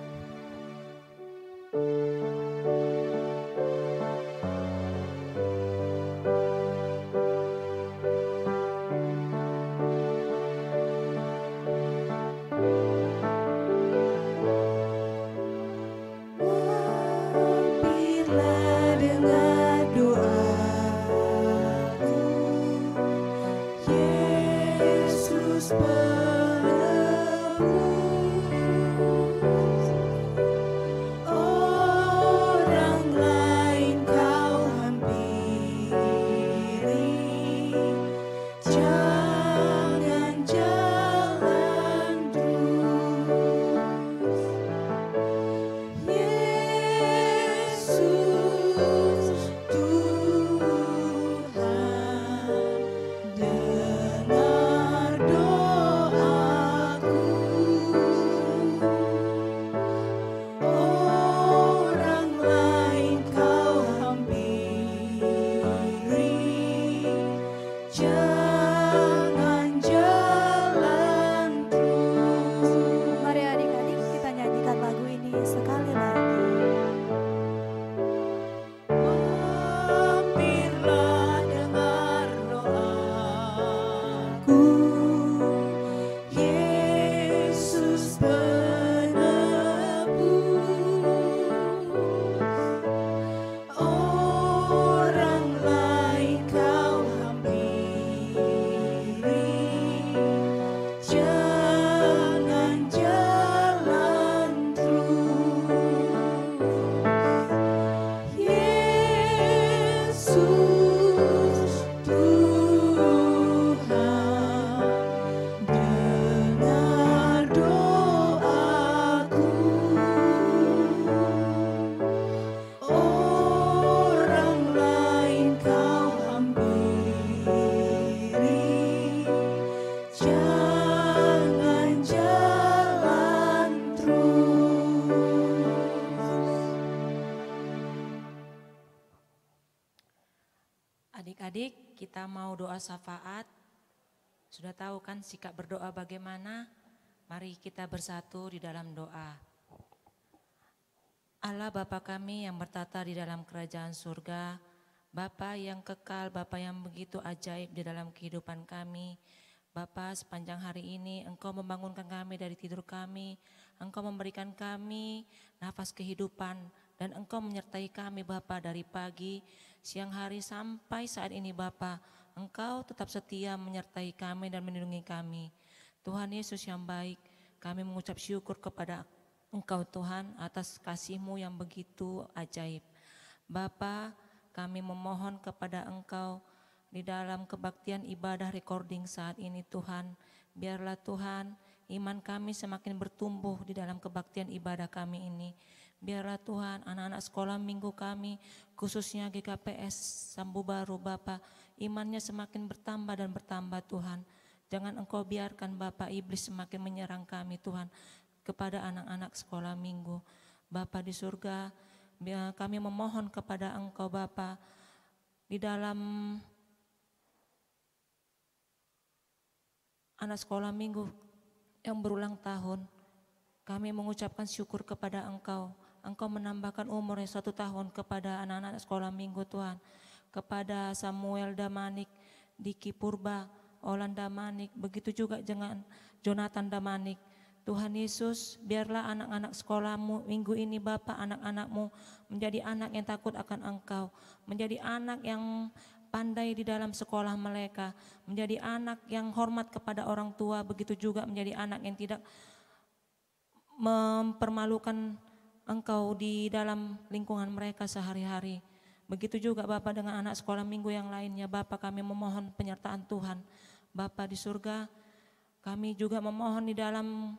Adik-adik, kita mau doa syafaat. Sudah tahu kan sikap berdoa bagaimana? Mari kita bersatu di dalam doa. Allah Bapa kami yang bertata di dalam kerajaan surga, Bapa yang kekal, Bapa yang begitu ajaib di dalam kehidupan kami. Bapa, sepanjang hari ini Engkau membangunkan kami dari tidur kami, Engkau memberikan kami nafas kehidupan, dan Engkau menyertai kami Bapa dari pagi, siang hari sampai saat ini Bapa. Engkau tetap setia menyertai kami dan melindungi kami. Tuhan Yesus yang baik, kami mengucap syukur kepada Engkau Tuhan atas kasih-Mu yang begitu ajaib. Bapa, kami memohon kepada Engkau di dalam kebaktian ibadah recording saat ini Tuhan. Biarlah Tuhan iman kami semakin bertumbuh di dalam kebaktian ibadah kami ini. Biarlah Tuhan anak-anak sekolah minggu kami, khususnya GKPS Sambu Baru Bapa, imannya semakin bertambah dan bertambah Tuhan. Jangan Engkau biarkan Bapa iblis semakin menyerang kami Tuhan kepada anak-anak sekolah minggu. Bapa di surga, kami memohon kepada Engkau Bapa di dalam anak sekolah minggu yang berulang tahun. Kami mengucapkan syukur kepada Engkau. Engkau menambahkan umurnya 1 tahun kepada anak-anak sekolah minggu Tuhan. Kepada Samuel Damanik, Diki Purba, Olan Damanik, begitu juga dengan Jonathan Damanik. Tuhan Yesus, biarlah anak-anak sekolahmu minggu ini Bapa, anak-anakmu menjadi anak yang takut akan Engkau. Menjadi anak yang pandai di dalam sekolah mereka. Menjadi anak yang hormat kepada orang tua, begitu juga menjadi anak yang tidak mempermalukan Engkau di dalam lingkungan mereka sehari-hari. Begitu juga Bapa dengan anak sekolah minggu yang lainnya. Bapa, kami memohon penyertaan Tuhan. Bapa di surga, kami juga memohon di dalam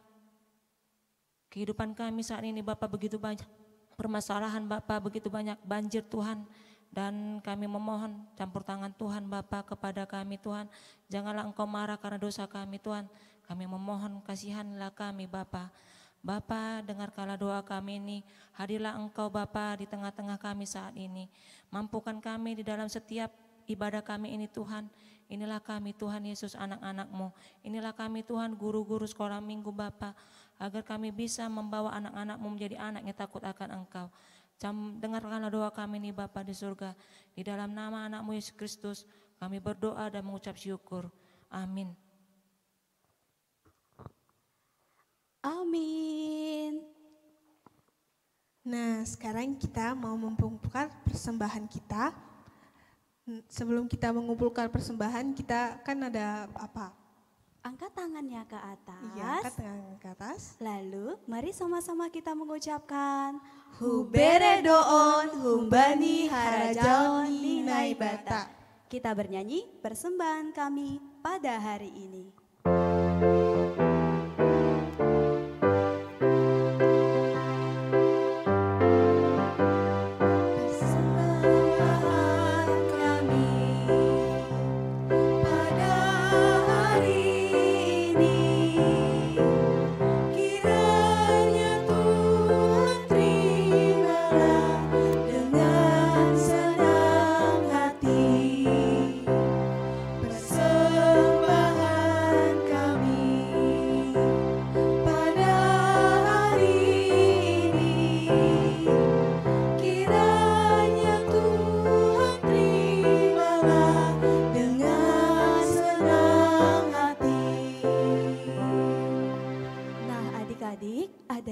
kehidupan kami saat ini Bapa, begitu banyak permasalahan Bapa, begitu banyak banjir Tuhan Dan kami memohon campur tangan Tuhan Bapa kepada kami Tuhan. Janganlah Engkau marah karena dosa kami Tuhan. Kami memohon kasihanilah kami Bapa. Bapa, dengarkanlah doa kami ini. Hadirlah Engkau Bapa di tengah-tengah kami saat ini. Mampukan kami di dalam setiap ibadah kami ini Tuhan. Inilah kami Tuhan Yesus, anak-anak-Mu. Inilah kami Tuhan, guru-guru sekolah minggu Bapa. Agar kami bisa membawa anak-anak-Mu menjadi anak yang takut akan Engkau. Dengarkanlah doa kami ini Bapa di surga. Di dalam nama anak-Mu Yesus Kristus kami berdoa dan mengucap syukur. Amin. Amin. Nah, sekarang kita mau mengumpulkan persembahan kita. Sebelum kita mengumpulkan persembahan, kita kan ada apa? Angkat tangannya ke atas. Iya, angkat tangan ke atas. Lalu mari sama-sama kita mengucapkan Hubere doon humbani harajaon ninai bata. Kita bernyanyi persembahan kami pada hari ini.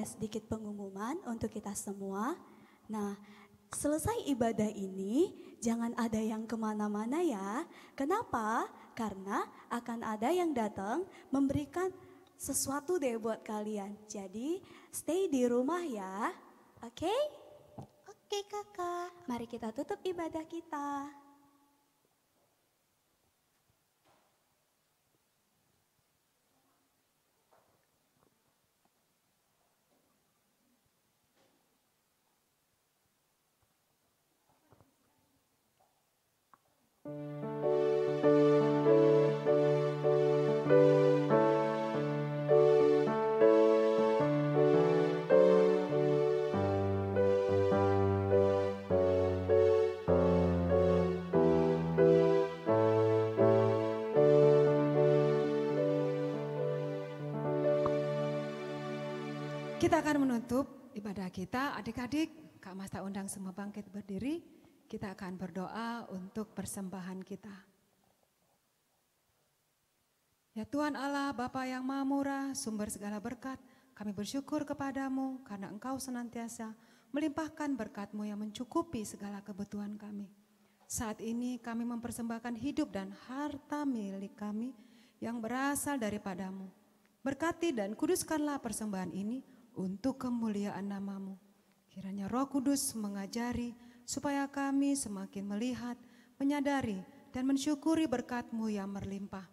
Sedikit pengumuman untuk kita semua. Nah, selesai ibadah ini jangan ada yang kemana-mana ya. Kenapa? Karena akan ada yang datang memberikan sesuatu deh buat kalian. Jadi stay di rumah ya. Oke? Oke kakak. Mari kita tutup ibadah kita. Kita akan menutup ibadah kita. Adik-adik, Kak Mas tak undang semua bangkit berdiri. Kita akan berdoa untuk persembahan kita. Ya Tuhan Allah, Bapa yang Maha Murah, sumber segala berkat, kami bersyukur kepadamu karena Engkau senantiasa melimpahkan berkat-Mu yang mencukupi segala kebutuhan kami. Saat ini kami mempersembahkan hidup dan harta milik kami yang berasal daripada-Mu. Berkati dan kuduskanlah persembahan ini untuk kemuliaan nama-Mu. Kiranya Roh Kudus mengajari supaya kami semakin melihat, menyadari dan mensyukuri berkat-Mu yang berlimpah.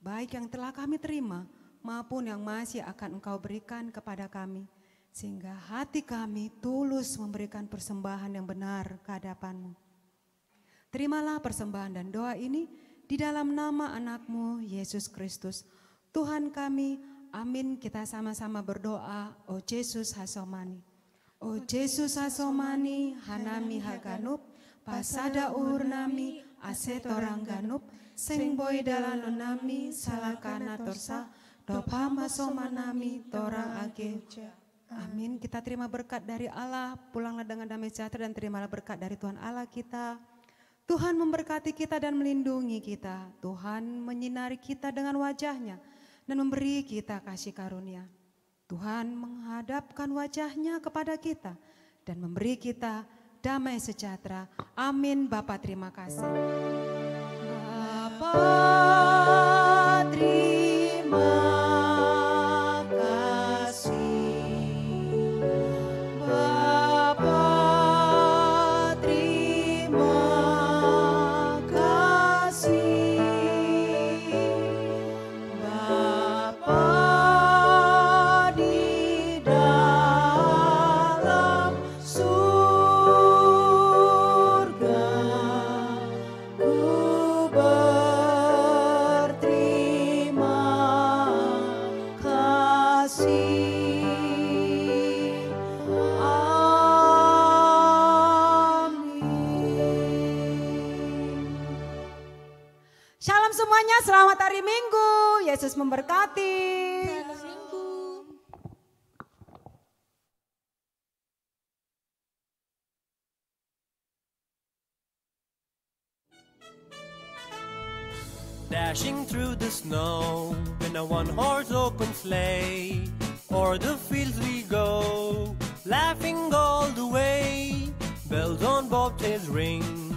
Baik yang telah kami terima maupun yang masih akan Engkau berikan kepada kami. Sehingga hati kami tulus memberikan persembahan yang benar ke hadapan-Mu. Terimalah persembahan dan doa ini di dalam nama anak-Mu Yesus Kristus. Tuhan kami, amin. Kita sama-sama berdoa, O Yesus Hasomani. O Yesus Hasomani, Hanami Haganup, Pasada Urnami, Asetorang Ganup, Seng boy dalano nami, Salakana Torsa, Dopama Somanami, Torang Age. Amin. Kita terima berkat dari Allah, pulanglah dengan damai sejahtera dan terimalah berkat dari Tuhan Allah kita. Tuhan memberkati kita dan melindungi kita. Tuhan menyinari kita dengan wajah-Nya dan memberi kita kasih karunia. Tuhan menghadapkan wajah-Nya kepada kita dan memberi kita damai sejahtera. Amin. Bapa terima kasih. Bapa terima kasih. Bapa terima kasih. Bapa di dalam surga. semuanya, selamat hari Minggu. Yesus memberkati. Dashing through the snow in a one-horse open sleigh, o'er the fields we go, laughing all the way. Bells on bobtails ring,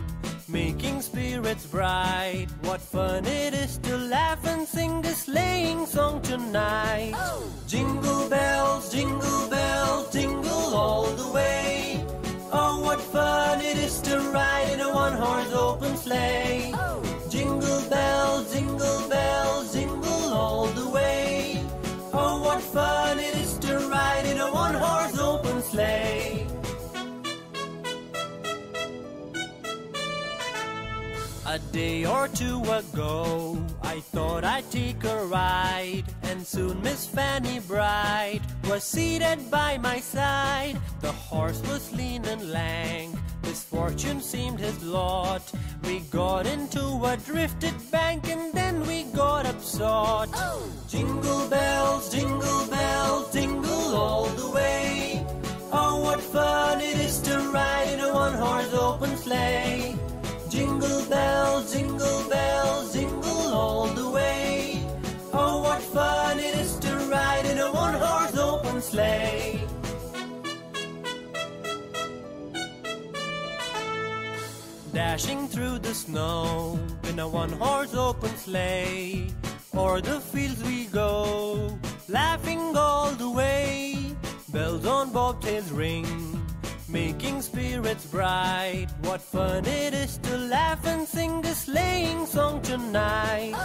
making spirits bright. What fun it is to laugh and sing a sleighing song tonight. Jingle bells, jingle all the way. Oh, what fun it is to ride in a one-horse open sleigh. Jingle bells, jingle all the way. Oh, what fun it is to ride in a one-horse open sleigh. A day or two ago, I thought I'd take a ride, and soon Miss Fanny Bright was seated by my side. The horse was lean and lank, misfortune seemed his lot. We got into a drifted bank, and then we got upset. Jingle bells, jingle all the way. Oh, what fun it is to ride in a one-horse open sleigh. Jingle bells, jingle all the way. Oh, what fun it is to ride in a one-horse open sleigh. Dashing through the snow in a one-horse open sleigh, o'er the fields we go, laughing all the way. Bells on bobtails ring, making spirits bright. What fun it is to laugh and sing a sleighing song tonight.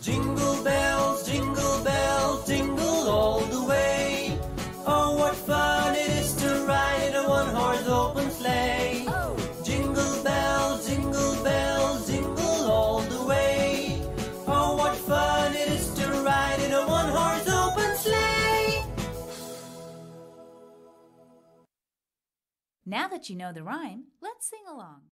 Jingle bells, jingle all the way. Oh, what fun it is to ride in a one-horse open sleigh. Jingle bells, jingle all the way. Oh, what fun it is to ride in a one-horse open sleigh. Now that you know the rhyme, let's sing along.